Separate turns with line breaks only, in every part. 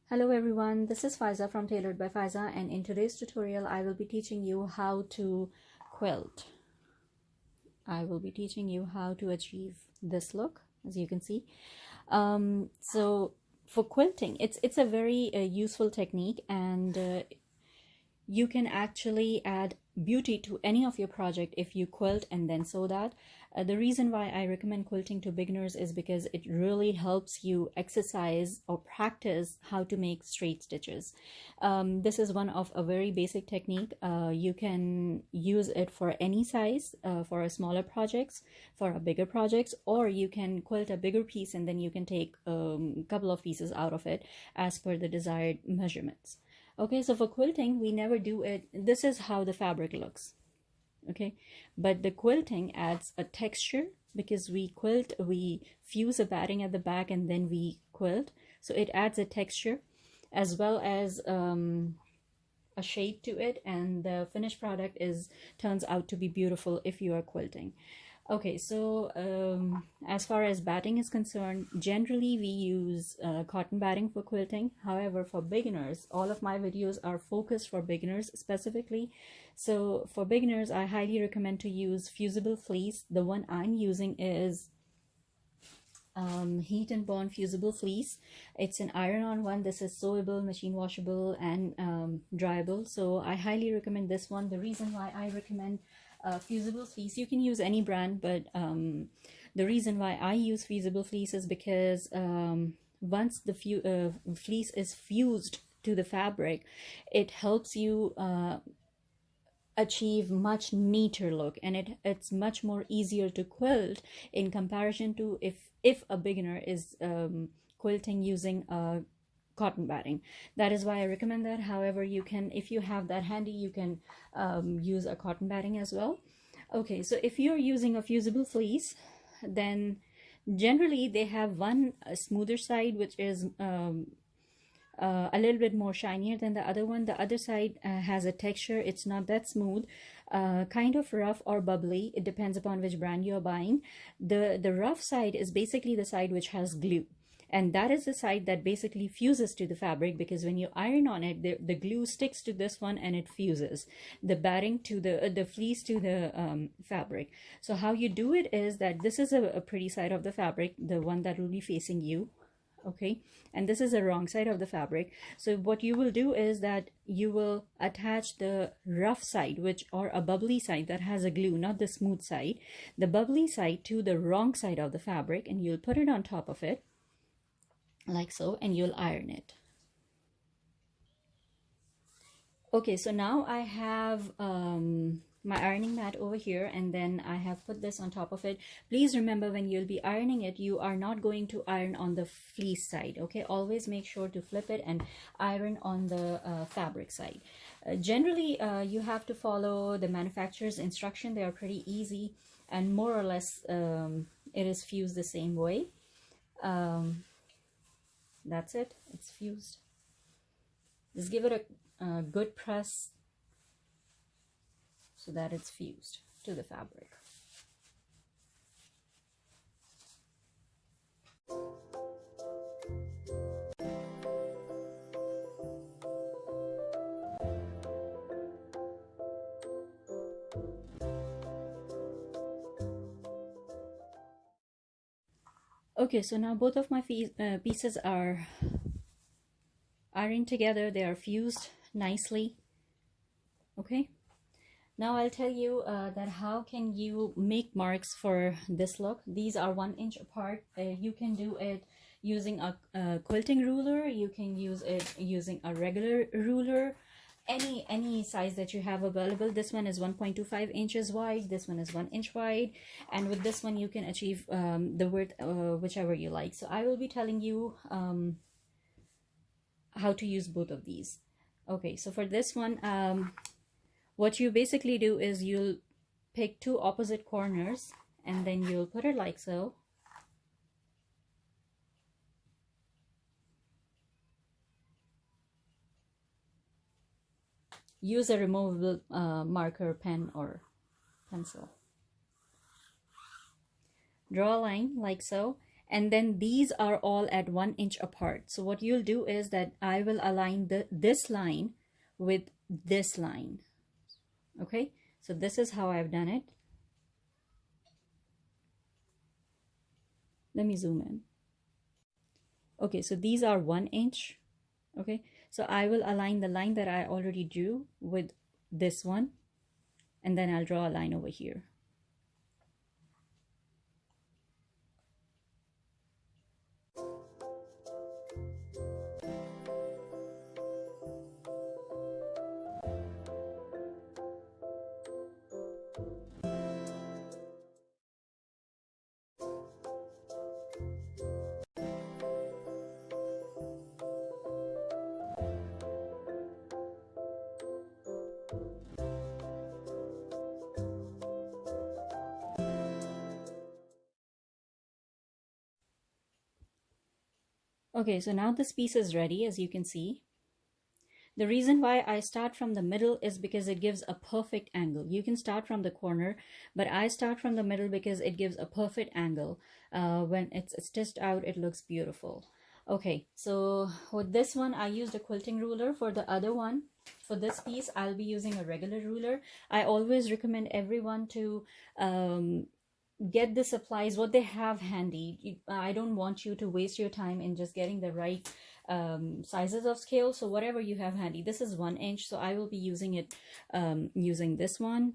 Hello everyone, this is Faiza from Tailored by Faiza, and in today's tutorial I will be teaching you how to quilt. I will be teaching you how to achieve this look, as you can see. So for quilting, it's a very useful technique, and you can actually add beauty to any of your project if you quilt and then sew that. The reason why I recommend quilting to beginners is because it really helps you exercise or practice how to make straight stitches. This is one of a very basic technique. You can use it for any size, for a smaller projects, for a bigger projects, or you can quilt a bigger piece and then you can take a couple of pieces out of it as per the desired measurements. Okay, so for quilting, we never do it. This is how the fabric looks. Okay, but the quilting adds a texture because we quilt, we fuse a batting at the back and then we quilt. So it adds a texture as well as a shape to it, and the finished product turns out to be beautiful if you are quilting. Okay, so as far as batting is concerned, generally we use cotton batting for quilting. However, for beginners, all of my videos are focused for beginners specifically. So for beginners, I highly recommend to use fusible fleece. The one I'm using is heat and bond fusible fleece. It's an iron-on one. This is sewable, machine washable, and dryable. So I highly recommend this one. The reason why I recommend fusible fleece, you can use any brand, but the reason why I use fusible fleece is because once the fleece is fused to the fabric, it helps you achieve much neater look, and it's much more easier to quilt in comparison to if a beginner is quilting using cotton batting. That is why I recommend that. However, you can, if you have that handy, you can use a cotton batting as well. Okay, so if you're using a fusible fleece, then generally they have one smoother side which is a little bit more shinier than the other one. The other side has a texture. It's not that smooth, kind of rough or bubbly. It depends upon which brand you're buying. The rough side is basically the side which has glue, and that is the side that basically fuses to the fabric, because when you iron on it, the glue sticks to this one and it fuses the batting to the fleece to the fabric. So how you do it is that this is a pretty side of the fabric, the one that will be facing you. Okay, and this is the wrong side of the fabric. So what you will do is that you will attach the rough side, which, or a bubbly side that has a glue, not the smooth side, the bubbly side to the wrong side of the fabric, and you'll put it on top of it like so, and you'll iron it. Okay, so now I have my ironing mat over here, and then I have put this on top of it. Please remember, when you'll be ironing it, you are not going to iron on the fleece side. Okay, always make sure to flip it and iron on the fabric side. Generally, you have to follow the manufacturer's instruction. They are pretty easy, and more or less it is fused the same way. That's it, it's fused. Just give it a good press so that it's fused to the fabric. Okay, so now both of my pieces are ironed together. They are fused nicely. Okay, now I'll tell you that how can you make marks for this look. These are 1 inch apart. You can do it using a quilting ruler. You can use it using a regular ruler, any size that you have available. This one is 1.25 inches wide, this one is 1 inch wide, and with this one you can achieve the width whichever you like. So I will be telling you how to use both of these. Okay, so for this one, what you basically do is you'll pick two opposite corners and then you'll put it like so. Use a removable marker, pen, or pencil. Draw a line like so, and then these are all at 1 inch apart. So what you'll do is that I will align this line with this line. Okay, so this is how I've done it. Let me zoom in. Okay, so these are 1 inch. Okay, so I will align the line that I already drew with this one, and then I'll draw a line over here. Okay, so now this piece is ready, as you can see. The reason why I start from the middle is because it gives a perfect angle. You can start from the corner, but I start from the middle because it gives a perfect angle. When it's stitched out, it looks beautiful. Okay, so with this one, I used a quilting ruler. For the other one, for this piece, I'll be using a regular ruler. I always recommend everyone to get the supplies what they have handy. I don't want you to waste your time in just getting the right sizes of scale. So whatever you have handy. This is 1 inch, so I will be using it using this one.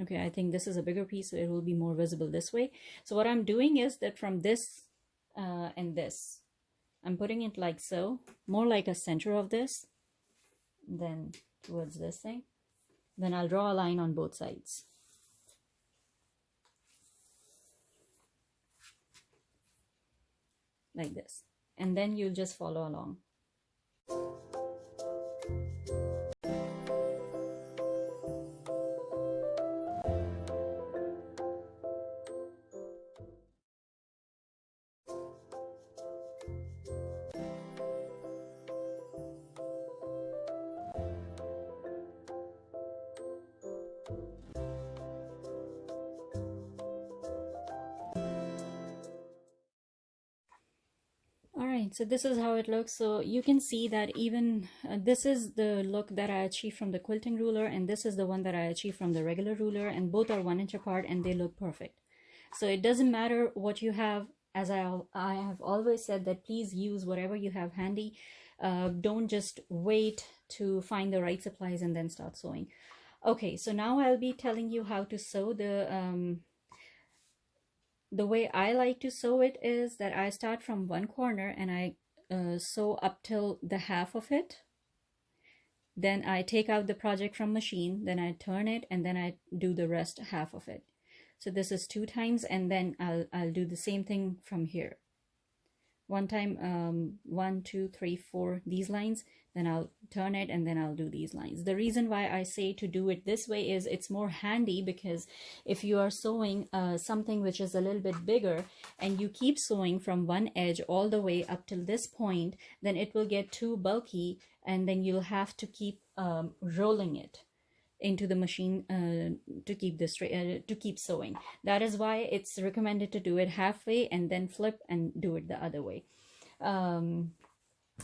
Okay, I think this is a bigger piece, so it will be more visible this way. So what I'm doing is that from this and this, I'm putting it like so, more like a center of this, then towards this thing. Then I'll draw a line on both sides. Like this, and then you'll just follow along. Alright, so this is how it looks. So you can see that even this is the look that I achieved from the quilting ruler, and this is the one that I achieved from the regular ruler, and both are 1 inch apart and they look perfect. So it doesn't matter what you have. As I have always said, that please use whatever you have handy. Don't just wait to find the right supplies and then start sewing. Okay, so now I'll be telling you how to sew. The way I like to sew it is that I start from one corner and I sew up till the half of it. Then I take out the project from machine, then I turn it, and then I do the rest half of it. So this is 2 times, and then I'll do the same thing from here. One time, 1, 2, 3, 4, these lines, then I'll turn it, and then I'll do these lines. The reason why I say to do it this way is it's more handy, because if you are sewing something which is a little bit bigger and you keep sewing from one edge all the way up till this point, then it will get too bulky, and then you'll have to keep rolling it into the machine to keep this to keep sewing. That is why it's recommended to do it halfway and then flip and do it the other way.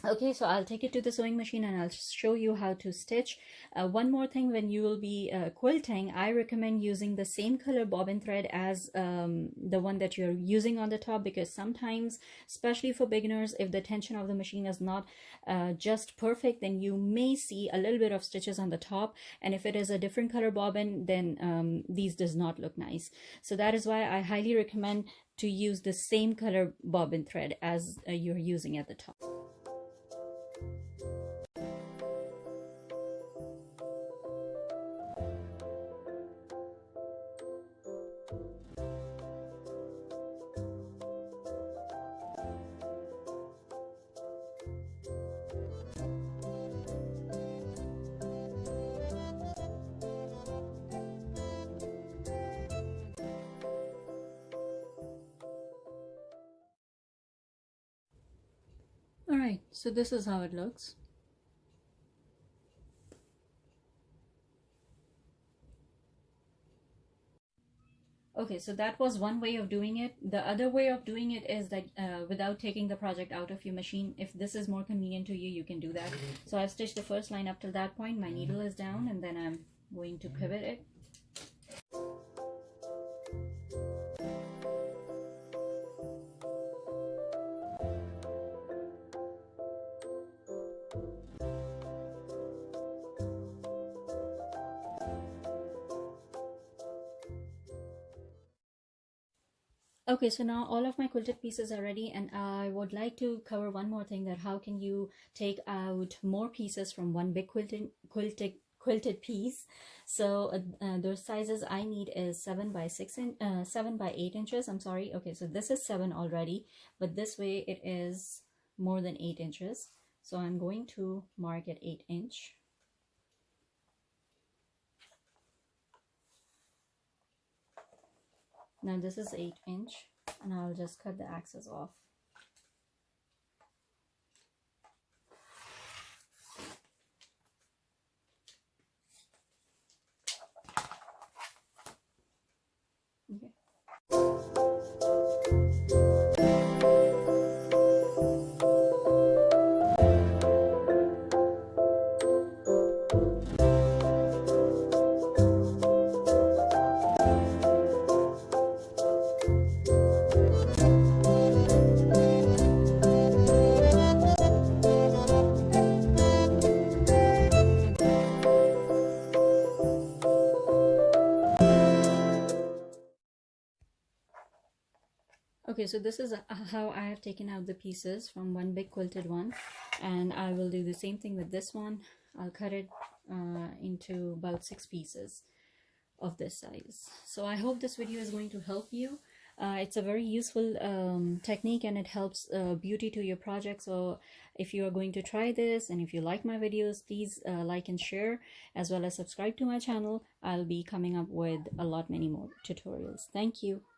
Okay, so I'll take it to the sewing machine and I'll show you how to stitch. One more thing, when you will be quilting, I recommend using the same color bobbin thread as the one that you're using on the top, because sometimes, especially for beginners, if the tension of the machine is not just perfect, then you may see a little bit of stitches on the top, and if it is a different color bobbin, then these does not look nice. So that is why I highly recommend to use the same color bobbin thread as you're using at the top. Alright, so this is how it looks. Okay, so that was one way of doing it. The other way of doing it is that without taking the project out of your machine, if this is more convenient to you, you can do that. So I've stitched the first line up till that point, my needle is down, and then I'm going to pivot it. Okay, so now all of my quilted pieces are ready, and I would like to cover one more thing, that how can you take out more pieces from one big quilted piece. So the sizes I need is 7 by 7 by 8 inches. I'm sorry. Okay, so this is 7 already, but this way it is more than 8 inches. So I'm going to mark it 8 inch. Now this is 8 inch, and I'll just cut the axis off. Okay. Okay, so this is how I have taken out the pieces from one big quilted one, and I will do the same thing with this one. I'll cut it into about 6 pieces of this size. So I hope this video is going to help you. It's a very useful technique, and it helps beauty to your project. So if you are going to try this, and if you like my videos, please like and share, as well as subscribe to my channel. I'll be coming up with a lot many more tutorials. Thank you.